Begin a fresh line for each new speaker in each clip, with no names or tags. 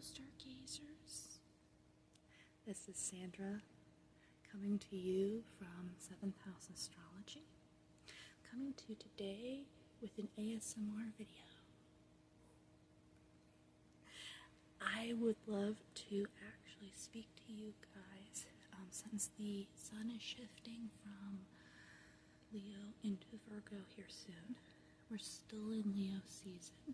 Stargazers. This is Sandra coming to you from 7th House Astrology. Coming to you today with an ASMR video. I would love to actually speak to you guys since the sun is shifting from Leo into Virgo here soon. We're still in Leo season.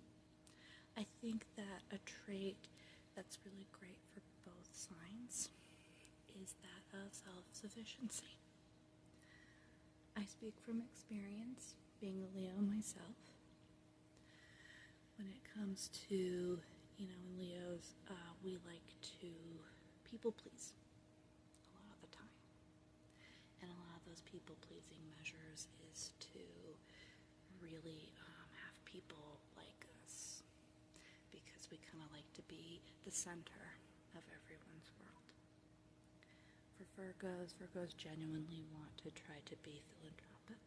I think that a trait that's really great for both signs is that of self-sufficiency. I speak from experience, being a Leo myself. When it comes to, in Leos, we like to people please a lot of the time. And a lot of those people pleasing measures is to really have people like us, because we kind of like to be the center of everyone's world. For Virgos genuinely want to try to be philanthropic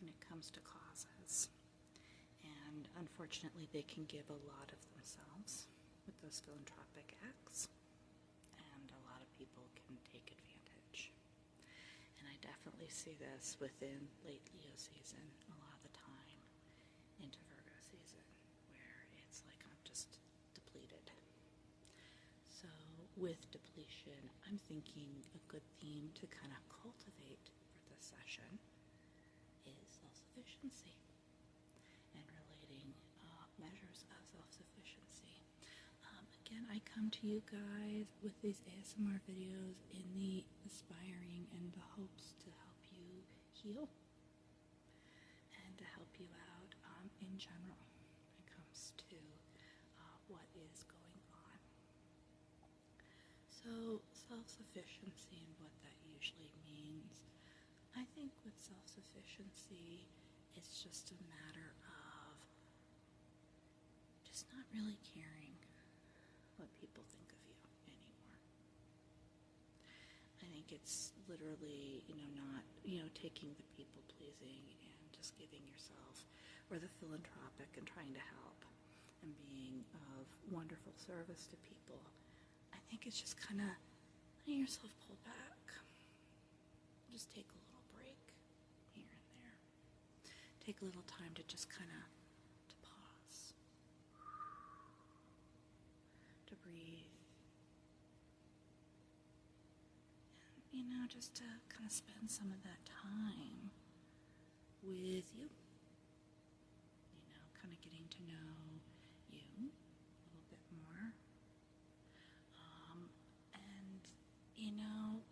when it comes to causes. And unfortunately, they can give a lot of themselves with those philanthropic acts, and a lot of people can take advantage. And I definitely see this within late Leo season a lot of the time into Virgo season, where it's like I'm just depleted. So with depletion, I'm thinking a good theme to kind of cultivate for this session is self-sufficiency and relating measures of self-sufficiency. Again, I come to you guys with these ASMR videos in the aspiring and the hopes to help you heal and to help you out in general when it comes to what is going on. So self-sufficiency and what that usually means. I think with self-sufficiency, it's just a matter of just not really caring what people think of you anymore. I think it's literally, not, taking the people pleasing and just giving yourself, or the philanthropic and trying to help and being of wonderful service to people. I think it's just kind of letting yourself pull back. Just take a little break here and there. Take a little time to just kind of to pause, to breathe, and just to kind of spend some of that time with you. Kind of getting to know you a little bit more. And,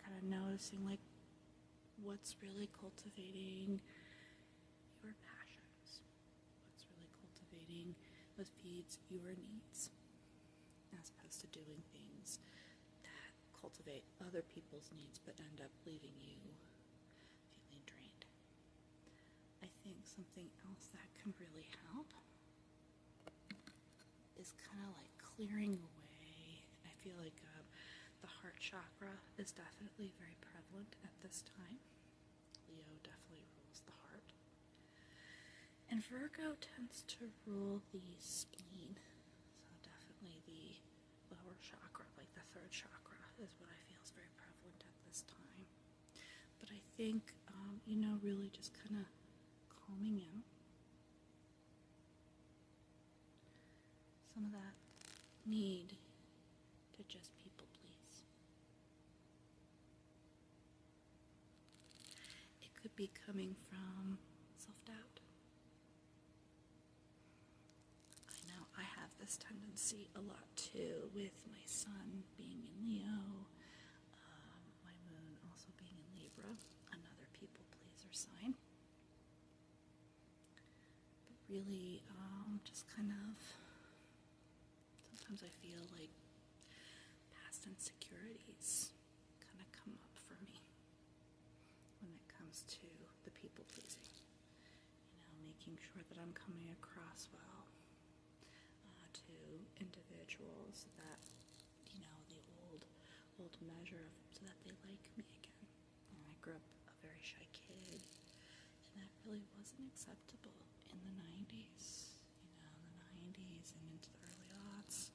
kind of noticing like what's really cultivating your passions, what's really cultivating what feeds your needs, as opposed to doing things that cultivate other people's needs but end up leaving you feeling drained. I think something else that can really help is kind of like clearing away. I feel like the heart chakra is definitely very prevalent at this time. Leo definitely rules the heart. And Virgo tends to rule the spleen. So definitely the lower chakra, like the third chakra, is what I feel is very prevalent at this time. But I think, really just kind of calming out some of that need to just people please. It could be coming from self-doubt. I know I have this tendency a lot too, with my sun being in Leo, my moon also being in Libra, another people pleaser sign. But really, just kind of, sometimes I feel like past insecurities kind of come up for me when it comes to the people pleasing. Making sure that I'm coming across well to individuals, that, the old measure of, so that they like me again. And I grew up a very shy kid, and that really wasn't acceptable in the 90s, and into the early aughts.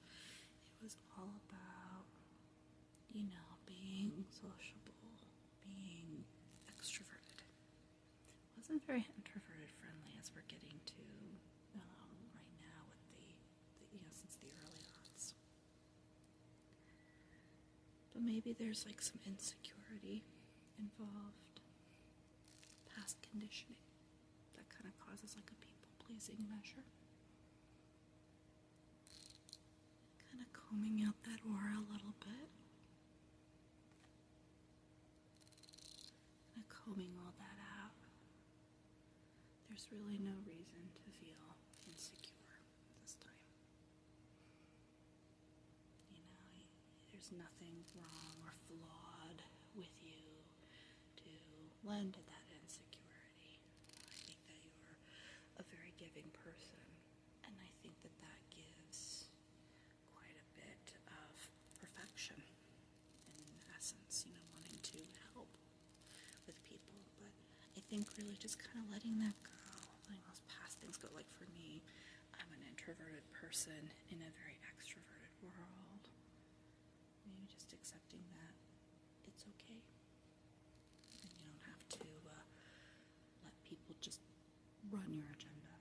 sociable, being extroverted. Wasn't very introverted friendly as we're getting to right now with the since the early aughts. But maybe there's like some insecurity involved, past conditioning that kind of causes like a people-pleasing measure. Kind of combing out that aura a little bit. Kind of combing all that out. There's really no reason to feel insecure this time. You know, there's nothing wrong or flawed with you to lend to that insecurity. I think that you're a very giving person, and I think that that gives quite a bit of perfection in essence, wanting to help with people. But I think really just kind of letting that go, letting those past things go. Like for me, I'm an introverted person in a very extroverted world. Maybe just accepting that it's okay. And you don't have to let people just run your agenda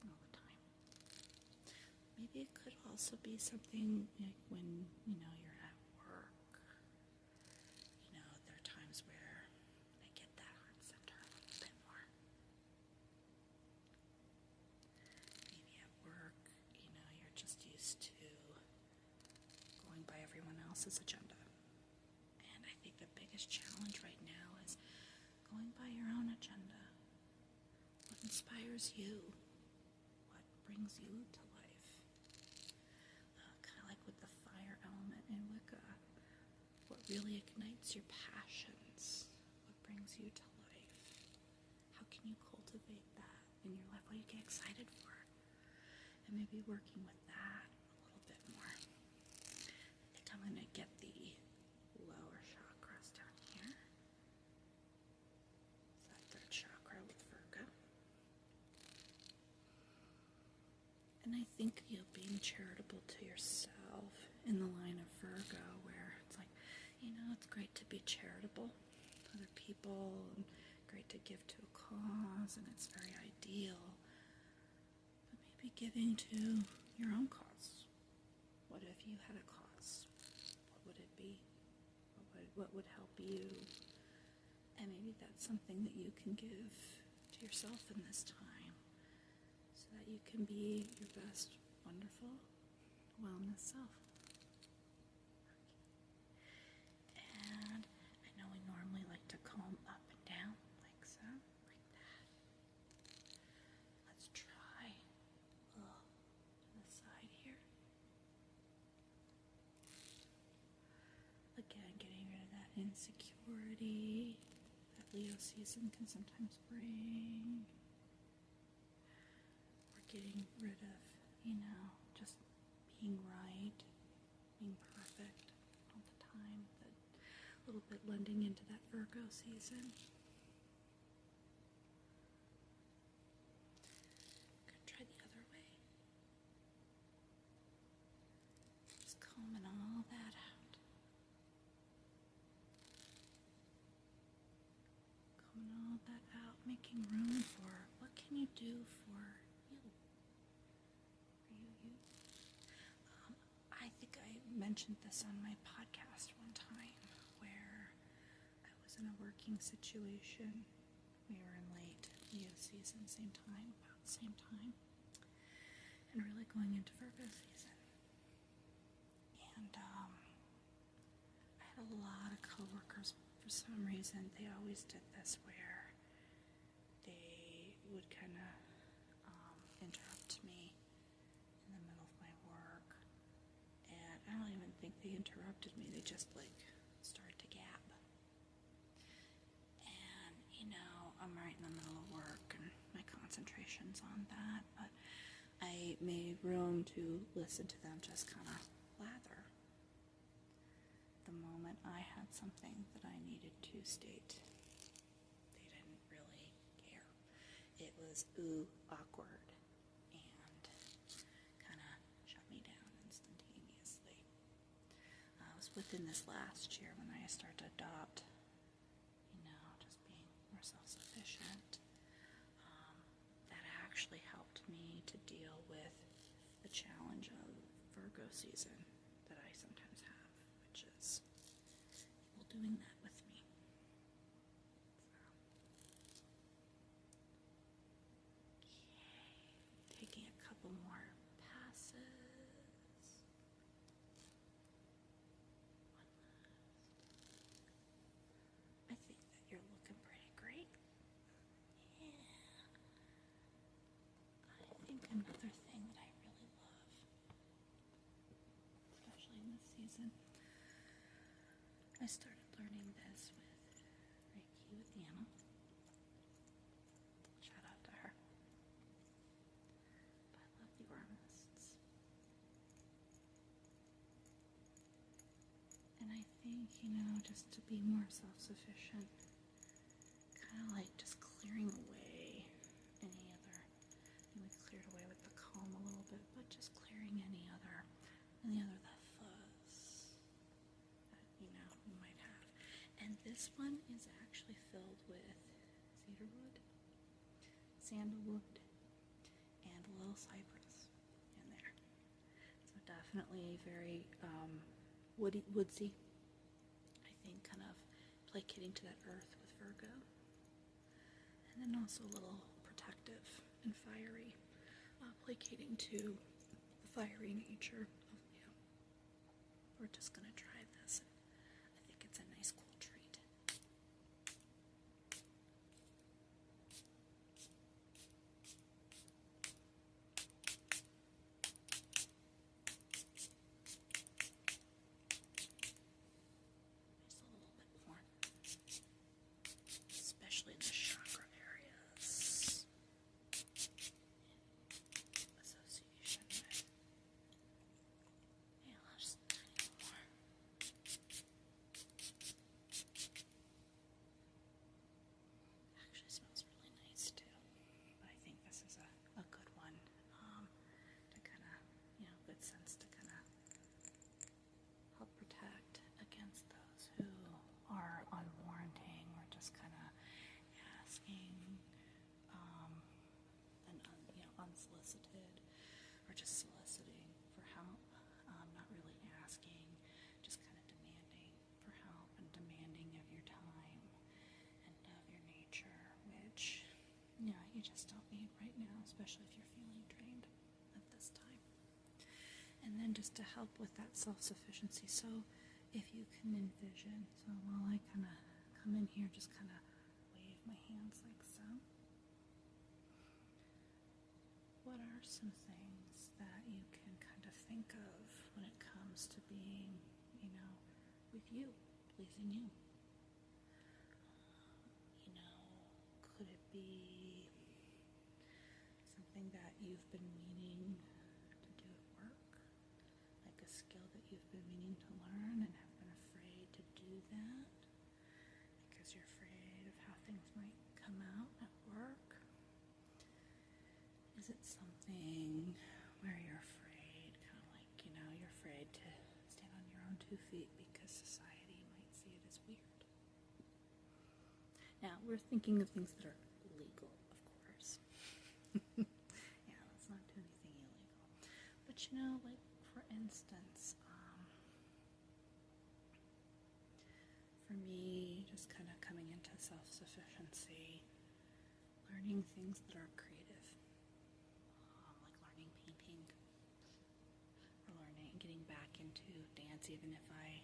all the time. Maybe it could also be something like when, you're at work. There are times where I get that heart center a little bit more. Maybe at work, you're just used to going by everyone else's agenda. And I think the biggest challenge right now is going by your own agenda. What inspires you? What brings you to life? Kind of like with the fire element in Wicca. What really ignites your passions? What brings you to life? How can you cultivate that in your life? What do you get excited for? And maybe working with that a little bit more. I think I'm going to get the lower chakras down here. It's that third chakra with Virgo. And I think being charitable to yourself in the line of Virgo, where it's like, it's great to be charitable to other people and great to give to a cause, and it's very ideal. But maybe giving to your own cause. What if you had a cause? What would it be? What would help you? And maybe that's something that you can give to yourself in this time, so that you can be your best, wonderful wellness self. And I know we normally like to comb up and down, like so, like that. Let's try to the side here. Again, getting rid of that insecurity that Leo season can sometimes bring. We're getting rid of, just being right, being perfect all the time. That little bit blending into that Virgo season. Could try the other way. Just combing all that out. Combing all that out, making room for what can you do for you. I think I mentioned this on my podcast one time, where I was in a working situation. We were in late Leo season, about the same time, and really going into Virgo season. And I had a lot of coworkers. For some reason, they always did this, where they would kind of interrupt me in the middle of my work. And I don't even think they interrupted me. They just started to gab. And I'm right in the middle of work and my concentration's on that, but I made room to listen to them just kind of lather. The moment I had something that I needed to state, they didn't really care. It was awkward, and kind of shut me down instantaneously. I was within this last year when I start to adopt, just being more self-sufficient, that actually helped me to deal with the challenge of Virgo season that I sometimes have, which is people doing that with me. Okay, taking a couple more passes. I think that you're looking pretty great. Yeah. I think another thing that I really love, especially in this season, I started learning this with Reiki with Anna. Shout out to her. But I love the aura mists. And I think, just to be more self-sufficient, kind of like just clearing away any other, we cleared away with the calm a little bit, but just clearing any other that fuzz that, we might have. And this one is actually filled with cedarwood, sandalwood, and a little cypress in there. So definitely very woodsy. I think kind of placating to that earth with Virgo. And then also a little protective and fiery, placating to the fiery nature of Leo. We're just going to try this. I think it's a nice cool treat. Just a little bit more, especially in the chakra areas. Association with. Yeah, just a tiny more. Actually smells really nice too. But I think this is a good one to kind of, good sense to kind of help protect against those who are unwarranting or just kind of asking and unsolicited or just soliciting for help, not really asking, just kind of demanding for help and demanding of your time and of your nature, which you just don't need right now, especially if you're feeling drained at this time. And then just to help with that self-sufficiency, so if you can envision, so while I kind of come in here, just kind of wave my hands like so. What are some things that you can kind of think of when it comes to being, with you, pleasing you? Could it be something that you've been meaning to do at work? Like a skill that you've been meaning to learn and have been afraid to do that because you're afraid of how things might come out at work? Is it something where you're afraid, kind of like, you're afraid to stand on your own 2 feet because society might see it as weird? Now, we're thinking of things that are legal, of course. Yeah, let's not do anything illegal. But like, for instance, for me, just kind of coming into self-sufficiency, learning things that are creative, like learning painting, or getting back into dance, even if I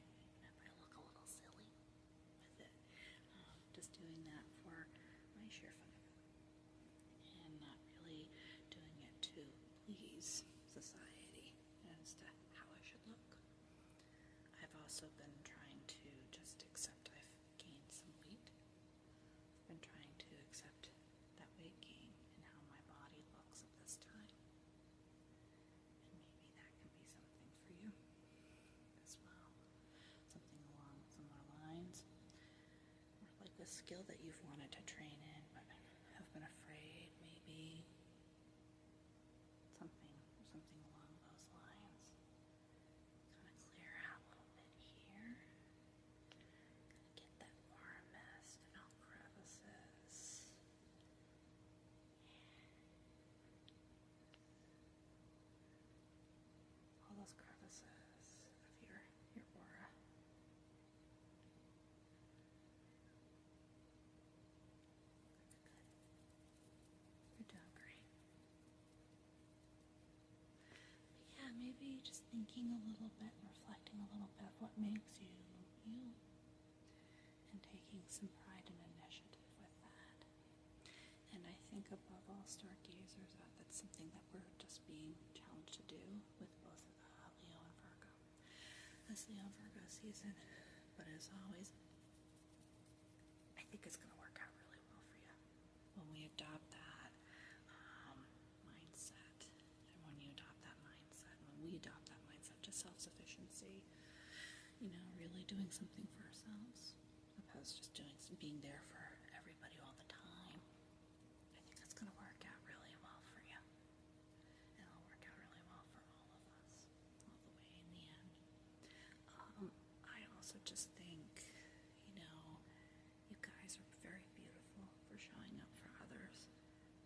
look a little silly with it. Just doing that for my sheer fun of it, and not really doing it to please society as to how I should look. I've also been trying to just accept I've gained some weight. I've been trying to accept that weight gain and how my body looks at this time. And maybe that can be something for you as well. Something along similar lines. Or like a skill that you've wanted to train in but have been afraid, maybe. Something along those lines. Kind of clear out a little bit here. analysis of your aura. Good. You're doing great. But yeah, maybe just thinking a little bit, reflecting a little bit of what makes you you, and taking some pride and initiative with that. And I think above all, stargazers, that's something that we're just being challenged to do with both Leo and Virgo. This Leo and Virgo season, but as always, I think it's going to work out really well for you when we adopt that mindset, and when you adopt that mindset, when we adopt that mindset to self-sufficiency, really doing something for ourselves, opposed to just being there for everybody all the time. I think that's going to work out really well for you, and it'll work out really well for all of us, all the way in the end. I also just think, you guys are very beautiful for showing up for others,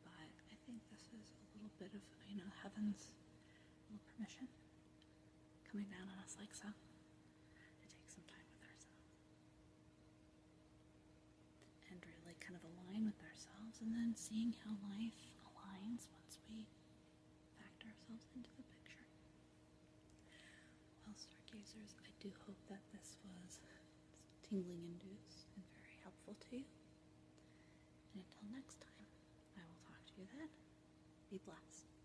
but I think this is a little bit of, heaven's little permission coming down on us like so, to take some time with ourselves and really kind of align with ourselves, and then seeing how life aligns once we factor ourselves into the picture. Well, stargazers, I do hope that this was tingling induced and very helpful to you. And until next time, I will talk to you then. Be blessed.